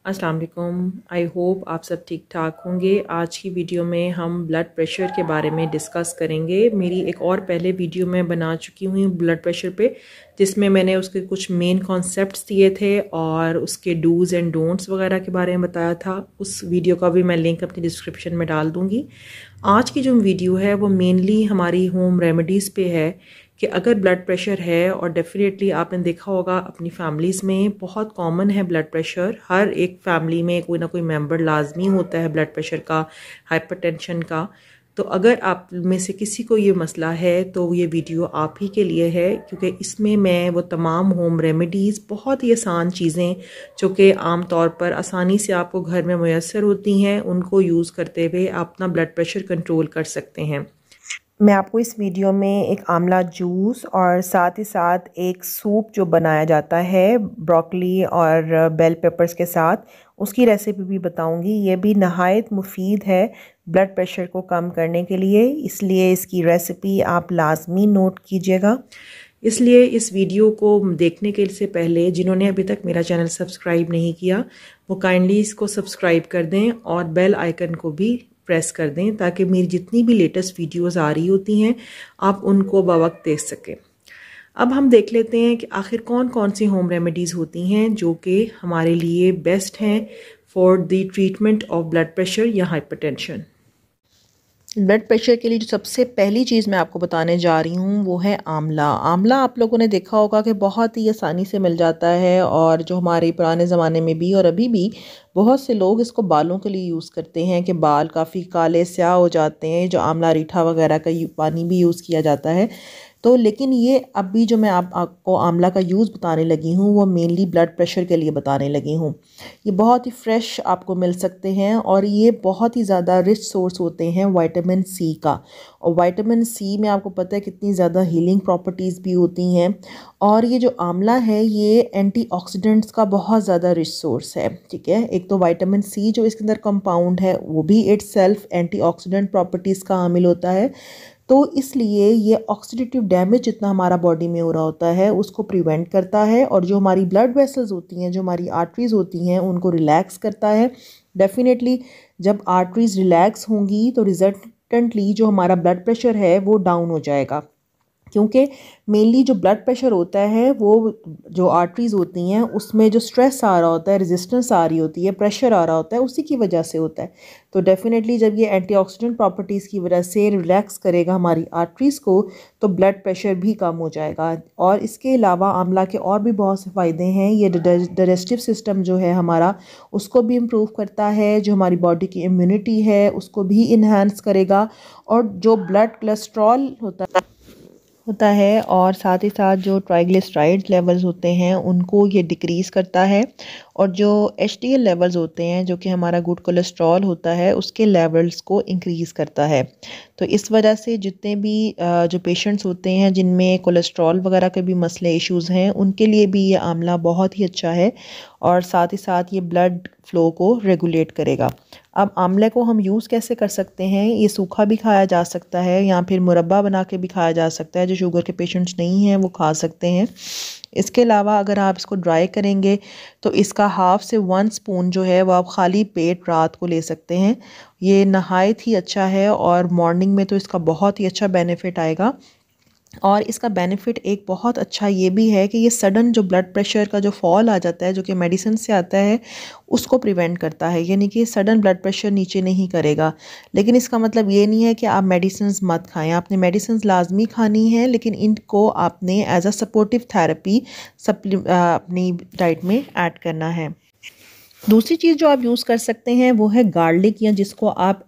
अस्सलाम वालेकुम। I hope आप सब ठीक ठाक होंगे। आज की वीडियो में हम ब्लड प्रेशर के बारे में डिस्कस करेंगे। मेरी एक और पहले वीडियो मैं बना चुकी हूँ ब्लड प्रेशर पे, जिसमें मैंने उसके कुछ मेन कॉन्सेप्ट्स दिए थे और उसके डूज़ एंड डोंट्स वगैरह के बारे में बताया था। उस वीडियो का भी मैं लिंक अपनी डिस्क्रिप्शन में डाल दूँगी। आज की जो वीडियो है वो मेनली हमारी होम रेमेडीज़ पे है कि अगर ब्लड प्रेशर है, और डेफिनेटली आपने देखा होगा अपनी फैमिलीज़ में बहुत कॉमन है ब्लड प्रेशर, हर एक फैमिली में कोई ना कोई मेंबर लाजमी होता है ब्लड प्रेशर का, हाइपरटेंशन का। तो अगर आप में से किसी को ये मसला है तो ये वीडियो आप ही के लिए है, क्योंकि इसमें मैं वो तमाम होम रेमेडीज़, बहुत ही आसान चीज़ें जो कि आम तौर पर आसानी से आपको घर में मुयस्सर होती हैं, उनको यूज़ करते हुए आप अपना ब्लड प्रेशर कंट्रोल कर सकते हैं। मैं आपको इस वीडियो में एक आंवला जूस और साथ ही साथ एक सूप जो बनाया जाता है ब्रोकली और बेल पेपर्स के साथ, उसकी रेसिपी भी बताऊंगी। ये भी नहायत मुफीद है ब्लड प्रेशर को कम करने के लिए, इसलिए इसकी रेसिपी आप लाजमी नोट कीजिएगा। इसलिए इस वीडियो को देखने के से पहले जिन्होंने अभी तक मेरा चैनल सब्सक्राइब नहीं किया वो काइंडली इसको सब्सक्राइब कर दें और बेल आइकन को भी प्रेस कर दें, ताकि मेरी जितनी भी लेटेस्ट वीडियोस आ रही होती हैं आप उनको बवक्त देख सकें। अब हम देख लेते हैं कि आखिर कौन कौन सी होम रेमेडीज़ होती हैं जो कि हमारे लिए बेस्ट हैं for the treatment of blood pressure या हाइपरटेंशन। ब्लड प्रेशर के लिए जो सबसे पहली चीज़ मैं आपको बताने जा रही हूँ वो है आंवला। आंवला आप लोगों ने देखा होगा कि बहुत ही आसानी से मिल जाता है, और जो हमारे पुराने ज़माने में भी और अभी भी बहुत से लोग इसको बालों के लिए यूज़ करते हैं कि बाल काफ़ी काले स्याह हो जाते हैं। जो आंवला रीठा वगैरह का पानी भी यूज़ किया जाता है। तो लेकिन ये अभी जो मैं आपको आंवला का यूज़ बताने लगी हूँ वो मेनली ब्लड प्रेशर के लिए बताने लगी हूँ। ये बहुत ही फ्रेश आपको मिल सकते हैं और ये बहुत ही ज़्यादा रिच सोर्स होते हैं विटामिन सी का। और विटामिन सी में आपको पता है कितनी ज़्यादा हीलिंग प्रॉपर्टीज़ भी होती हैं। और ये जो आंवला है ये एंटीऑक्सीडेंट्स का बहुत ज़्यादा रिच सोर्स है। ठीक है, एक तो विटामिन सी जो इसके अंदर कंपाउंड है वो भी इटसेल्फ एंटीऑक्सीडेंट प्रॉपर्टीज़ का हामिल होता है। तो इसलिए ये ऑक्सीडेटिव डैमेज जितना हमारा बॉडी में हो रहा होता है उसको प्रिवेंट करता है, और जो हमारी ब्लड वेसल्स होती हैं, जो हमारी आर्टरीज़ होती हैं, उनको रिलैक्स करता है। डेफिनेटली जब आर्टरीज़ रिलैक्स होंगी तो रिजल्टेंटली जो हमारा ब्लड प्रेशर है वो डाउन हो जाएगा, क्योंकि मेनली जो ब्लड प्रेशर होता है वो जो आर्टरीज़ होती हैं उसमें जो स्ट्रेस आ रहा होता है, रेजिस्टेंस आ रही होती है, प्रेशर आ रहा होता है, उसी की वजह से होता है। तो डेफिनेटली जब ये एंटीऑक्सीडेंट प्रॉपर्टीज़ की वजह से रिलैक्स करेगा हमारी आर्टरीज़ को तो ब्लड प्रेशर भी कम हो जाएगा। और इसके अलावा आंवला के और भी बहुत से फ़ायदे हैं। ये डाइजेस्टिव सिस्टम जो है हमारा उसको भी इम्प्रूव करता है, जो हमारी बॉडी की इम्यूनिटी है उसको भी इन्हांस करेगा, और जो ब्लड कोलेस्ट्रॉल होता है और साथ ही साथ जो ट्राइग्लिसराइड्स लेवल्स होते हैं उनको ये डिक्रीज़ करता है, और जो HDL लेवल्स होते हैं जो कि हमारा गुड कोलेस्ट्रॉल होता है उसके लेवल्स को इंक्रीज़ करता है। तो इस वजह से जितने भी जो पेशेंट्स होते हैं जिनमें कोलेस्ट्रॉल वगैरह के भी मसले इश्यूज़ हैं उनके लिए भी ये आंवला बहुत ही अच्छा है, और साथ ही साथ ये ब्लड फ्लो को रेगुलेट करेगा। अब आंवले को हम यूज़ कैसे कर सकते हैं? ये सूखा भी खाया जा सकता है या फिर मुरब्बा बना के भी खाया जा सकता है। जो शुगर के पेशेंट्स नहीं हैं वो खा सकते हैं। इसके अलावा अगर आप इसको ड्राई करेंगे तो इसका हाफ़ से 1 स्पून जो है वो आप खाली पेट रात को ले सकते हैं। ये नहायत ही अच्छा है, और मॉर्निंग में तो इसका बहुत ही अच्छा बेनिफिट आएगा। और इसका बेनिफिट एक बहुत अच्छा ये भी है कि ये सडन जो ब्लड प्रेशर का जो फॉल आ जाता है जो कि मेडिसिन से आता है उसको प्रिवेंट करता है, यानी कि सडन ब्लड प्रेशर नीचे नहीं करेगा। लेकिन इसका मतलब ये नहीं है कि आप मेडिसिन मत खाएं, आपने मेडिसिन लाजमी खानी है, लेकिन इनको आपने एज अ सपोर्टिव थेरेपी अपनी डाइट में ऐड करना है। दूसरी चीज़ जो आप यूज़ कर सकते हैं वो है गार्लिक, या जिसको आप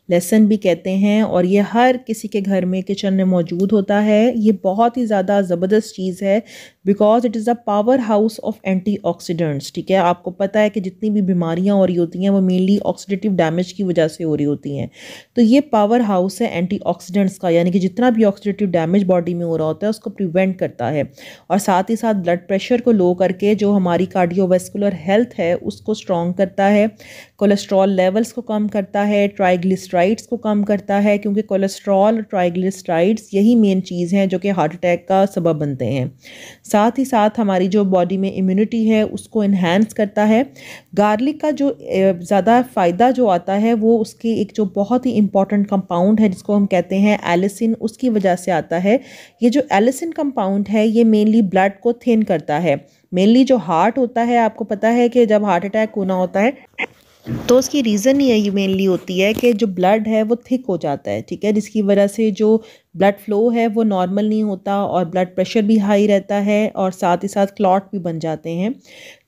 लहसुन भी कहते हैं, और ये हर किसी के घर में किचन में मौजूद होता है। ये बहुत ही ज़्यादा ज़बरदस्त चीज़ है because it is a power house of antioxidants. ठीक है, आपको पता है कि जितनी भी बीमारियां हो रही होती हैं वो मेनली ऑक्सीडेटिव डैमेज की वजह से हो रही होती हैं। तो ये पावर हाउस है एंटीऑक्सीडेंट्स का, यानी कि जितना भी ऑक्सीडेटिव डैमेज बॉडी में हो रहा होता है उसको प्रिवेंट करता है, और साथ ही साथ ब्लड प्रेशर को लो करके जो हमारी कार्डियोवैस्कुलर हेल्थ है उसको स्ट्रॉन्ग करता है, कोलेस्ट्रॉल लेवल्स को कम करता है, ट्राइग्लिसराइड्स को कम करता है, क्योंकि कोलेस्ट्रॉल और ट्राइग्लिसराइड्स यही मेन चीज़ हैं जो कि हार्ट अटैक का सबब बनते हैं। साथ ही साथ हमारी जो बॉडी में इम्यूनिटी है उसको इन्हांस करता है। गार्लिक का जो ज़्यादा फ़ायदा जो आता है वो उसकी एक जो बहुत ही इम्पॉर्टेंट कंपाउंड है जिसको हम कहते हैं एलिसिन, उसकी वजह से आता है। ये जो एलिसिन कंपाउंड है ये मेनली ब्लड को थिन करता है। मेनली जो हार्ट होता है, आपको पता है कि जब हार्ट अटैक होना होता है तो उसकी रीज़न ये मेनली होती है कि जो ब्लड है वो थिक हो जाता है, ठीक है, जिसकी वजह से जो ब्लड फ्लो है वो नॉर्मल नहीं होता और ब्लड प्रेशर भी हाई रहता है और साथ ही साथ क्लॉट भी बन जाते हैं।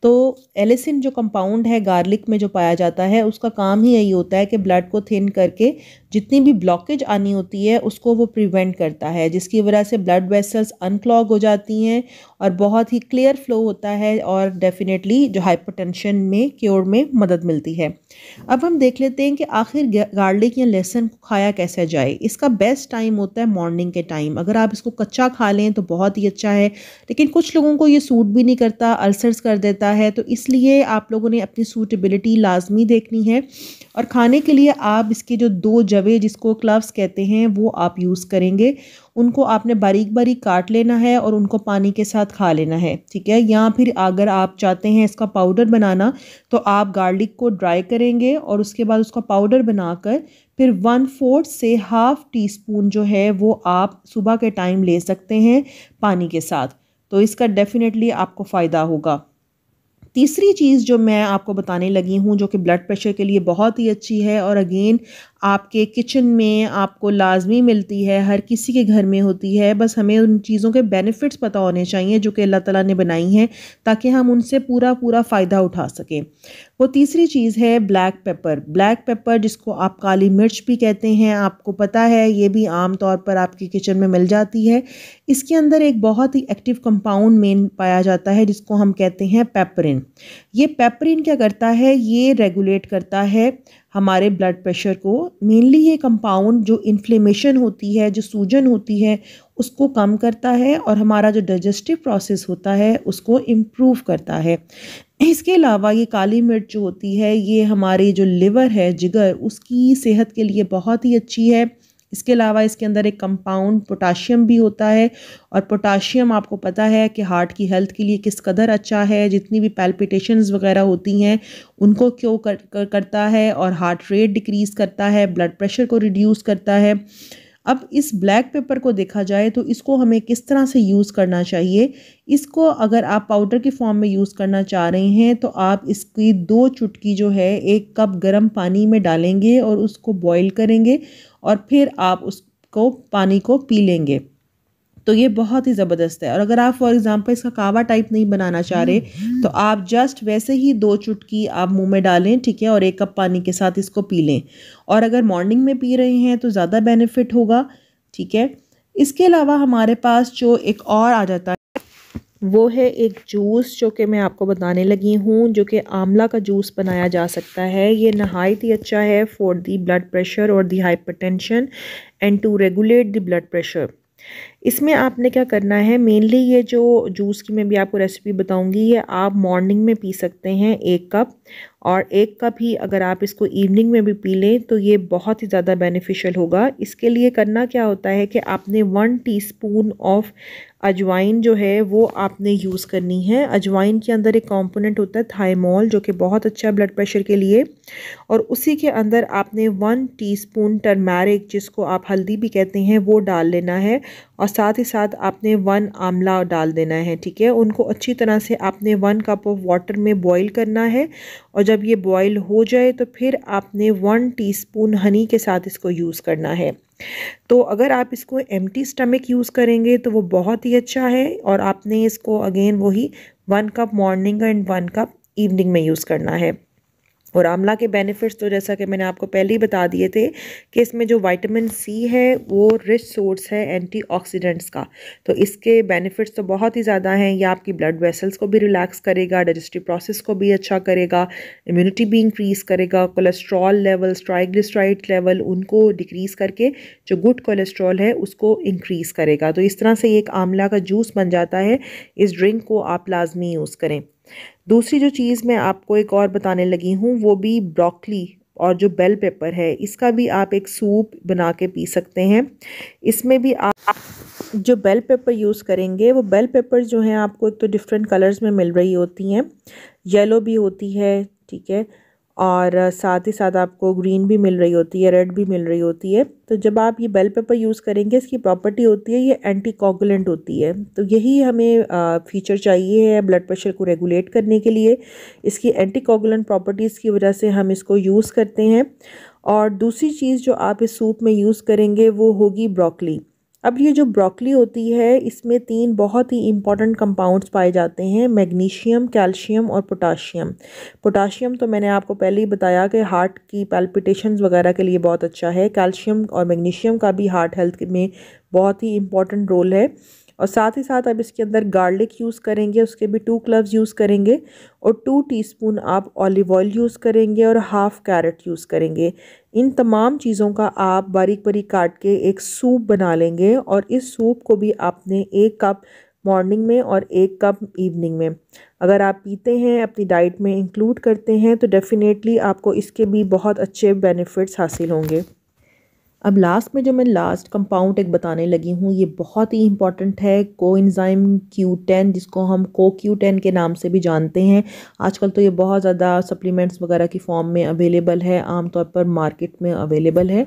तो एलिसिन जो कंपाउंड है गार्लिक में जो पाया जाता है उसका काम ही यही होता है कि ब्लड को थिन करके जितनी भी ब्लॉकेज आनी होती है उसको वो प्रिवेंट करता है, जिसकी वजह से ब्लड वेसल्स अनक्लॉग हो जाती हैं और बहुत ही क्लियर फ्लो होता है और डेफिनेटली जो हाइपरटेंशन में क्योर में मदद मिलती है। अब हम देख लेते हैं कि आखिर गार्लिक या लहसुन को खाया कैसे जाए। इसका बेस्ट टाइम होता है मॉर्निंग के टाइम। अगर आप इसको कच्चा खा लें तो बहुत ही अच्छा है, लेकिन कुछ लोगों को ये सूट भी नहीं करता, अल्सर्स कर देता है, तो इसलिए आप लोगों ने अपनी सूटेबिलिटी लाजमी देखनी है। और खाने के लिए आप इसके जो 2 जवे जिसको क्लव्स कहते हैं वो आप यूज़ करेंगे। उनको आपने बारीक बारीक काट लेना है और उनको पानी के साथ खा लेना है, ठीक है। या फिर अगर आप चाहते हैं इसका पाउडर बनाना तो आप गार्लिक को ड्राई करेंगे और उसके बाद उसका पाउडर बनाकर फिर 1/4 से हाफ टी स्पून जो है वो आप सुबह के टाइम ले सकते हैं पानी के साथ, तो इसका डेफिनेटली आपको फ़ायदा होगा। तीसरी चीज़ जो मैं आपको बताने लगी हूँ जो कि ब्लड प्रेशर के लिए बहुत ही अच्छी है और अगेन आपके किचन में आपको लाजमी मिलती है, हर किसी के घर में होती है, बस हमें उन चीज़ों के बेनिफिट्स पता होने चाहिए जो कि अल्लाह ताला ने बनाई हैं ताकि हम उनसे पूरा फ़ायदा उठा सकें। वो तीसरी चीज़ है ब्लैक पेपर। ब्लैक पेपर जिसको आप काली मिर्च भी कहते हैं, आपको पता है ये भी आम तौर पर आपके किचन में मिल जाती है। इसके अंदर एक बहुत ही एक्टिव कंपाउंड मेन पाया जाता है जिसको हम कहते हैं पेपरिन। ये पेपरिन क्या करता है, ये रेगुलेट करता है हमारे ब्लड प्रेशर को। मेनली ये कंपाउंड जो इन्फ्लेमेशन होती है, जो सूजन होती है, उसको कम करता है और हमारा जो डाइजेस्टिव प्रोसेस होता है उसको इम्प्रूव करता है। इसके अलावा ये काली मिर्च जो होती है ये हमारी जो लिवर है, जिगर, उसकी सेहत के लिए बहुत ही अच्छी है। इसके अलावा इसके अंदर एक कंपाउंड पोटाशियम भी होता है और पोटाशियम आपको पता है कि हार्ट की हेल्थ के लिए किस कदर अच्छा है। जितनी भी पैल्पिटेशंस वगैरह होती हैं उनको क्यों करता है और हार्ट रेट डिक्रीज़ करता है, ब्लड प्रेशर को रिड्यूस करता है। अब इस ब्लैक पेपर को देखा जाए तो इसको हमें किस तरह से यूज़ करना चाहिए। इसको अगर आप पाउडर की फॉर्म में यूज़ करना चाह रहे हैं तो आप इसकी 2 चुटकी जो है 1 कप गर्म पानी में डालेंगे और उसको बॉईल करेंगे और फिर आप उसको पानी को पी लेंगे, तो ये बहुत ही ज़बरदस्त है। और अगर आप फॉर एग्ज़ाम्पल इसका कावा टाइप नहीं बनाना चाह रहे तो आप जस्ट वैसे ही 2 चुटकी आप मुंह में डालें, ठीक है, और 1 कप पानी के साथ इसको पी लें। और अगर मॉर्निंग में पी रहे हैं तो ज़्यादा बेनिफिट होगा, ठीक है। इसके अलावा हमारे पास जो एक और आ जाता है वो है एक जूस जो कि मैं आपको बताने लगी हूँ, जो कि आंवला का जूस बनाया जा सकता है। ये नहायत ही अच्छा है फॉर दी ब्लड प्रेशर और the hypertension and to regulate the blood pressure. इसमें आपने क्या करना है, मेनली ये जो जूस की मैं भी आपको रेसिपी बताऊंगी ये आप मॉर्निंग में पी सकते हैं 1 कप, और 1 कप ही अगर आप इसको इवनिंग में भी पी लें तो ये बहुत ही ज़्यादा बेनिफिशियल होगा। इसके लिए करना क्या होता है कि आपने 1 टीस्पून ऑफ अजवाइन जो है वो आपने यूज़ करनी है। अजवाइन के अंदर एक कंपोनेंट होता है थाइमोल जो कि बहुत अच्छा है ब्लड प्रेशर के लिए, और उसी के अंदर आपने 1 टीस्पून टर्मरिक जिसको आप हल्दी भी कहते हैं वो डाल लेना है, और साथ ही साथ आपने 1 आंवला डाल देना है, ठीक है। उनको अच्छी तरह से आपने 1 कप ऑफ वाटर में बॉईल करना है, और जब ये बॉईल हो जाए तो फिर आपने 1 टीस्पून हनी के साथ इसको यूज़ करना है। तो अगर आप इसको एम्प्टी स्टमक यूज़ करेंगे तो वो बहुत ही अच्छा है, और आपने इसको अगेन वही 1 cup morning and 1 cup evening में यूज़ करना है। और आंवला के बेनिफिट्स तो जैसा कि मैंने आपको पहले ही बता दिए थे कि इसमें जो विटामिन सी है वो रिच सोर्स है एंटीऑक्सीडेंट्स का, तो इसके बेनिफिट्स तो बहुत ही ज़्यादा हैं। ये आपकी ब्लड वेसल्स को भी रिलैक्स करेगा, डाइजेस्टिव प्रोसेस को भी अच्छा करेगा, इम्यूनिटी भी इंक्रीज़ करेगा, कोलेस्ट्रॉल लेवल्स, ट्राइग्लिसराइड लेवल उनको डिक्रीज़ करके जो गुड कोलेस्ट्रॉल है उसको इंक्रीज़ करेगा। तो इस तरह से एक आंवला का जूस बन जाता है। इस ड्रिंक को आप लाजमी यूज़ करें। दूसरी जो चीज़ मैं आपको एक और बताने लगी हूँ वो भी ब्रोकली और जो बेल पेपर है इसका भी आप एक सूप बना के पी सकते हैं। इसमें भी आप जो बेल पेपर यूज़ करेंगे वो बेल पेपर जो हैं आपको एक तो डिफरेंट कलर्स में मिल रही होती हैं, येलो भी होती है, ठीक है, और साथ ही साथ आपको ग्रीन भी मिल रही होती है, रेड भी मिल रही होती है। तो जब आप ये बेल पेपर यूज़ करेंगे इसकी प्रॉपर्टी होती है ये एंटी कोगुलेंट होती है। तो यही हमें फीचर चाहिए है ब्लड प्रेशर को रेगुलेट करने के लिए। इसकी एंटी कोगुलेंट प्रॉपर्टीज़ की वजह से हम इसको यूज़ करते हैं। और दूसरी चीज़ जो आप इस सूप में यूज़ करेंगे वो होगी ब्रोकली। अब ये जो ब्रोकली होती है इसमें 3 बहुत ही इंपॉर्टेंट कंपाउंड्स पाए जाते हैं, मैग्नीशियम, कैल्शियम और पोटाशियम। पोटाशियम तो मैंने आपको पहले ही बताया कि हार्ट की पैल्पिटेशंस वगैरह के लिए बहुत अच्छा है। कैल्शियम और मैग्नीशियम का भी हार्ट हेल्थ में बहुत ही इंपॉर्टेंट रोल है। और साथ ही साथ अब इसके अंदर गार्लिक यूज़ करेंगे, उसके भी 2 क्लव्स यूज़ करेंगे, और 2 टीस्पून आप ऑलिव ऑयल यूज़ करेंगे, और हाफ़ कैरेट यूज़ करेंगे। इन तमाम चीज़ों का आप बारीक बारीक काट के एक सूप बना लेंगे, और इस सूप को भी आपने 1 कप मॉर्निंग में और 1 कप इवनिंग में अगर आप पीते हैं, अपनी डाइट में इंक्लूड करते हैं, तो डेफ़िनेटली आपको इसके भी बहुत अच्छे बेनिफिट्स हासिल होंगे। अब लास्ट में जो मैं लास्ट कंपाउंड एक बताने लगी हूँ ये बहुत ही इंपॉर्टेंट है, कोएंजाइम Q10, जिसको हम CoQ10 के नाम से भी जानते हैं। आजकल तो ये बहुत ज़्यादा सप्लीमेंट्स वगैरह की फॉर्म में अवेलेबल है, आमतौर पर मार्केट में अवेलेबल है।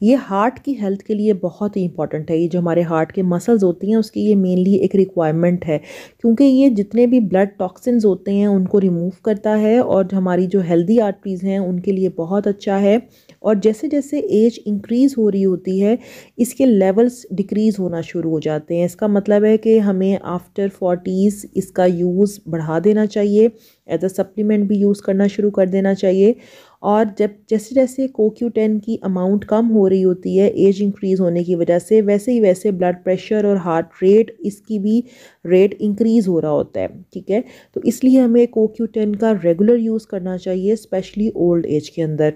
ये हार्ट की हेल्थ के लिए बहुत ही इंपॉर्टेंट है। ये जो हमारे हार्ट के मसल्स होती हैं उसकी ये मेनली एक रिक्वायरमेंट है, क्योंकि ये जितने भी ब्लड टॉक्सिन्स होते हैं उनको रिमूव करता है, और हमारी जो हेल्दी आर्टरीज़ हैं उनके लिए बहुत अच्छा है। और जैसे जैसे एज इंक्रीज़ हो रही होती है इसके लेवल्स डिक्रीज़ होना शुरू हो जाते हैं। इसका मतलब है कि हमें आफ्टर 40s इसका यूज़ बढ़ा देना चाहिए, एज अ सप्लीमेंट भी यूज़ करना शुरू कर देना चाहिए। और जब जैसे जैसे CoQ10 की अमाउंट कम हो रही होती है एज इंक्रीज़ होने की वजह से, वैसे ही वैसे ब्लड प्रेशर और हार्ट रेट इसकी भी रेट इंक्रीज़ हो रहा होता है, ठीक है। तो इसलिए हमें CoQ10 का रेगुलर यूज़ करना चाहिए, स्पेशली ओल्ड एज के अंदर।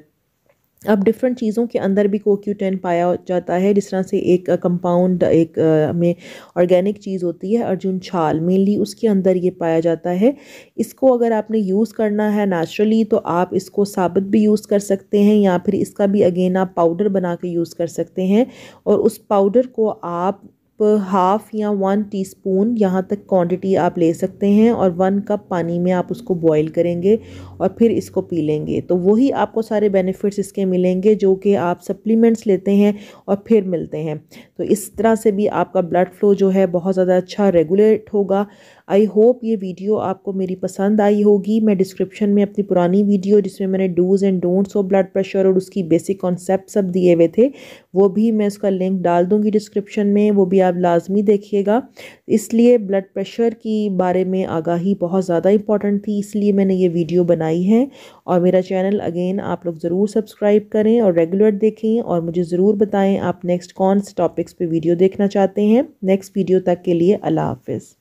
अब डिफरेंट चीज़ों के अंदर भी CoQ10 पाया जाता है, जिस तरह से एक कंपाउंड एक में ऑर्गेनिक चीज़ होती है अर्जुन छाल, मेनली उसके अंदर ये पाया जाता है। इसको अगर आपने यूज़ करना है नेचुरली तो आप इसको साबुत भी यूज़ कर सकते हैं, या फिर इसका भी अगेन आप पाउडर बना के यूज़ कर सकते हैं। और उस पाउडर को आप हाफ़ या 1 टीस्पून यहाँ तक क्वांटिटी आप ले सकते हैं, और 1 कप पानी में आप उसको बॉईल करेंगे और फिर इसको पी लेंगे, तो वही आपको सारे बेनिफिट्स इसके मिलेंगे जो कि आप सप्लीमेंट्स लेते हैं और फिर मिलते हैं। तो इस तरह से भी आपका ब्लड फ्लो जो है बहुत ज़्यादा अच्छा रेगुलेट होगा। आई होप ये वीडियो आपको मेरी पसंद आई होगी। मैं डिस्क्रिप्शन में अपनी पुरानी वीडियो जिसमें मैंने dos and don'ts of blood pressure और उसकी बेसिक कॉन्सेप्ट सब दिए हुए थे, वो भी मैं उसका लिंक डाल दूँगी डिस्क्रिप्शन में, वो भी आप लाजमी देखिएगा। इसलिए ब्लड प्रेशर की बारे में आगाही बहुत ज़्यादा इंपॉर्टेंट थी, इसलिए मैंने ये वीडियो बनाई है। और मेरा चैनल अगेन आप लोग ज़रूर सब्सक्राइब करें और रेगुलर देखें, और मुझे ज़रूर बताएं आप नेक्स्ट कौन से टॉपिक्स पे वीडियो देखना चाहते हैं। नेक्स्ट वीडियो तक के लिए अल्लाह हाफ़िज़।